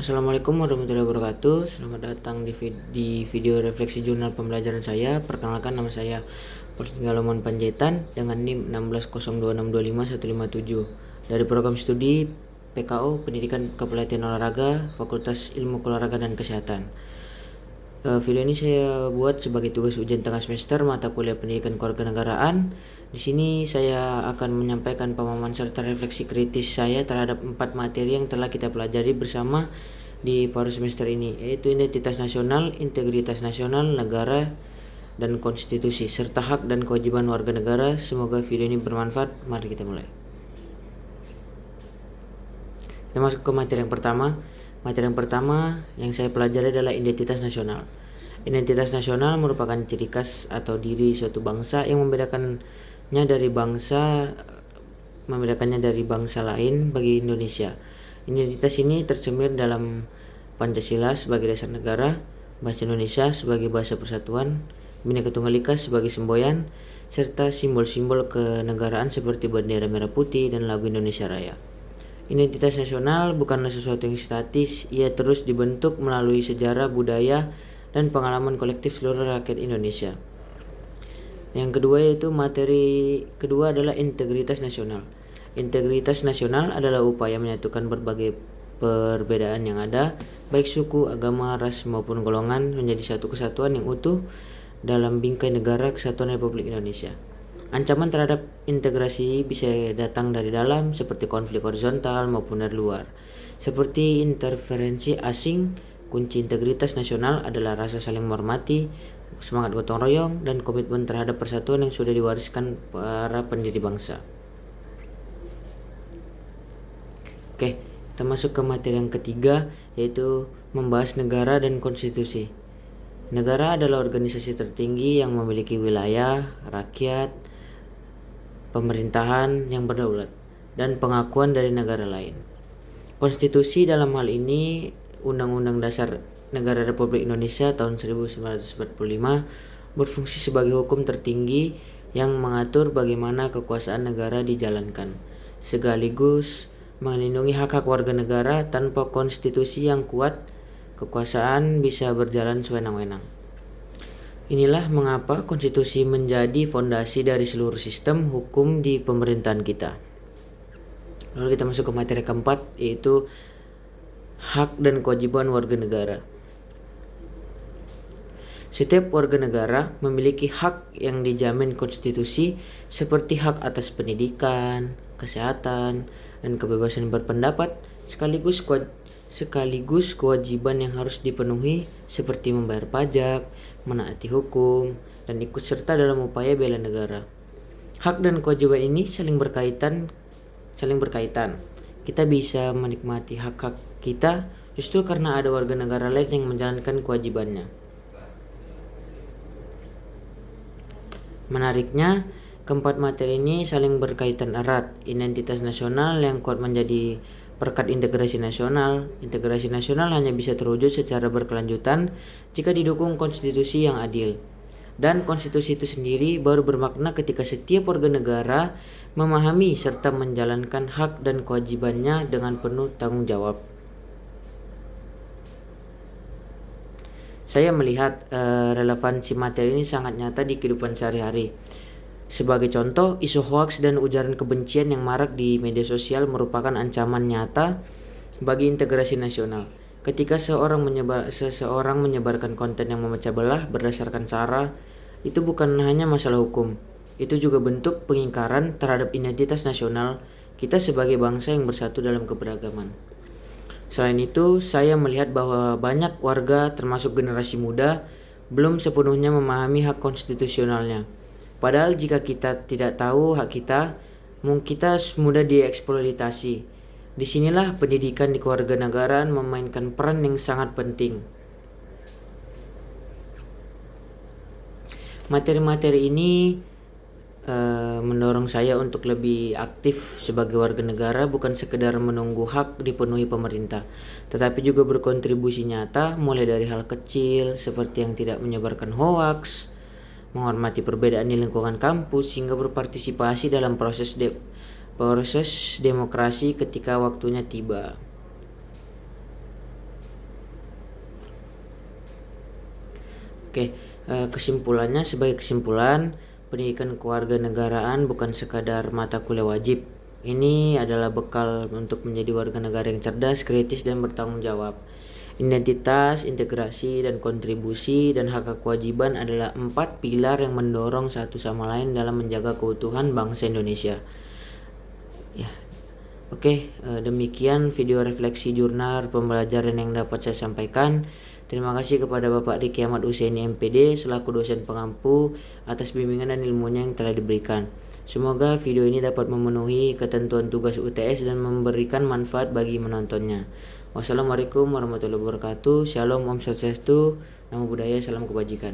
Assalamualaikum warahmatullahi wabarakatuh. Selamat datang di video refleksi jurnal pembelajaran saya. Perkenalkan, nama saya Pertinggalomon Panjaitan dengan NIM 1602625157 dari program studi PKO Pendidikan Kepelatihan Olahraga Fakultas Ilmu Keolahragaan dan Kesehatan. Video ini saya buat sebagai tugas ujian tengah semester mata kuliah Pendidikan Kewarganegaraan. Di sini saya akan menyampaikan pemahaman serta refleksi kritis saya terhadap 4 materi yang telah kita pelajari bersama di paruh semester ini, yaitu identitas nasional, integritas nasional, negara, dan konstitusi, serta hak dan kewajiban warga negara. Semoga video ini bermanfaat. Mari kita mulai. Kita masuk ke materi yang pertama. Materi yang pertama yang saya pelajari adalah identitas nasional. Identitas nasional merupakan ciri khas atau diri suatu bangsa yang membedakannya dari bangsa lain bagi Indonesia. Identitas ini tercermin dalam Pancasila sebagai dasar negara, bahasa Indonesia sebagai bahasa persatuan, Bhinneka Tunggal Ika sebagai semboyan, serta simbol-simbol kenegaraan seperti bendera merah putih dan lagu Indonesia Raya. Identitas nasional bukanlah sesuatu yang statis, ia terus dibentuk melalui sejarah, budaya, dan pengalaman kolektif seluruh rakyat Indonesia. Yang kedua yaitu materi kedua adalah integritas nasional. Integritas nasional adalah upaya menyatukan berbagai perbedaan yang ada, baik suku, agama, ras maupun golongan, menjadi satu kesatuan yang utuh dalam bingkai negara kesatuan Republik Indonesia. Ancaman terhadap integrasi bisa datang dari dalam seperti konflik horizontal maupun dari luar. Seperti interferensi asing, kunci integritas nasional adalah rasa saling menghormati, semangat gotong royong, dan komitmen terhadap persatuan yang sudah diwariskan para pendiri bangsa. Oke, kita masuk ke materi yang ketiga, yaitu membahas negara dan konstitusi. Negara adalah organisasi tertinggi yang memiliki wilayah, rakyat, pemerintahan yang berdaulat, dan pengakuan dari negara lain. Konstitusi dalam hal ini Undang-Undang Dasar Negara Republik Indonesia tahun 1945 berfungsi sebagai hukum tertinggi yang mengatur bagaimana kekuasaan negara dijalankan, sekaligus melindungi hak-hak warga negara. Tanpa konstitusi yang kuat, kekuasaan bisa berjalan sewenang-wenang. Inilah mengapa konstitusi menjadi fondasi dari seluruh sistem hukum di pemerintahan kita. Lalu kita masuk ke materi keempat, yaitu hak dan kewajiban warga negara. Setiap warga negara memiliki hak yang dijamin konstitusi seperti hak atas pendidikan, kesehatan, dan kebebasan berpendapat, sekaligus kewajiban yang harus dipenuhi seperti membayar pajak, menaati hukum, dan ikut serta dalam upaya bela negara. Hak dan kewajiban ini saling berkaitan. Kita bisa menikmati hak-hak kita justru karena ada warga negara lain yang menjalankan kewajibannya. Menariknya, keempat materi ini saling berkaitan erat. Identitas nasional yang kuat menjadi perkat integrasi nasional. Integrasi nasional hanya bisa terwujud secara berkelanjutan jika didukung konstitusi yang adil. Dan konstitusi itu sendiri baru bermakna ketika setiap warga negara memahami serta menjalankan hak dan kewajibannya dengan penuh tanggung jawab. Saya melihat relevansi materi ini sangat nyata di kehidupan sehari-hari. Sebagai contoh, isu hoaks dan ujaran kebencian yang marak di media sosial merupakan ancaman nyata bagi integrasi nasional. Ketika seseorang menyebarkan konten yang memecah belah berdasarkan sara, itu bukan hanya masalah hukum, itu juga bentuk pengingkaran terhadap identitas nasional kita sebagai bangsa yang bersatu dalam keberagaman. Selain itu, saya melihat bahwa banyak warga termasuk generasi muda belum sepenuhnya memahami hak konstitusionalnya. Padahal jika kita tidak tahu hak kita, kita mudah dieksploitasi. Disinilah pendidikan di kewarganegaraan memainkan peran yang sangat penting. Materi-materi ini mendorong saya untuk lebih aktif sebagai warga negara, bukan sekedar menunggu hak dipenuhi pemerintah, tetapi juga berkontribusi nyata mulai dari hal kecil seperti yang tidak menyebarkan hoaks, menghormati perbedaan di lingkungan kampus, hingga berpartisipasi dalam proses demokrasi ketika waktunya tiba. Kesimpulannya, sebagai kesimpulan, pendidikan kewarganegaraan bukan sekadar mata kuliah wajib. Ini adalah bekal untuk menjadi warga negara yang cerdas, kritis, dan bertanggung jawab. Identitas, integrasi, dan kontribusi dan hak kewajiban adalah 4 pilar yang mendorong satu sama lain dalam menjaga keutuhan bangsa Indonesia. Ya, demikian video refleksi jurnal pembelajaran yang dapat saya sampaikan. Terima kasih kepada Bapak Riki Ahmad Husaini MPD selaku dosen pengampu atas bimbingan dan ilmunya yang telah diberikan. Semoga video ini dapat memenuhi ketentuan tugas UTS dan memberikan manfaat bagi menontonnya. Wassalamualaikum warahmatullahi wabarakatuh. Shalom, Om Swastiastu, Namo Buddhaya, salam kebajikan.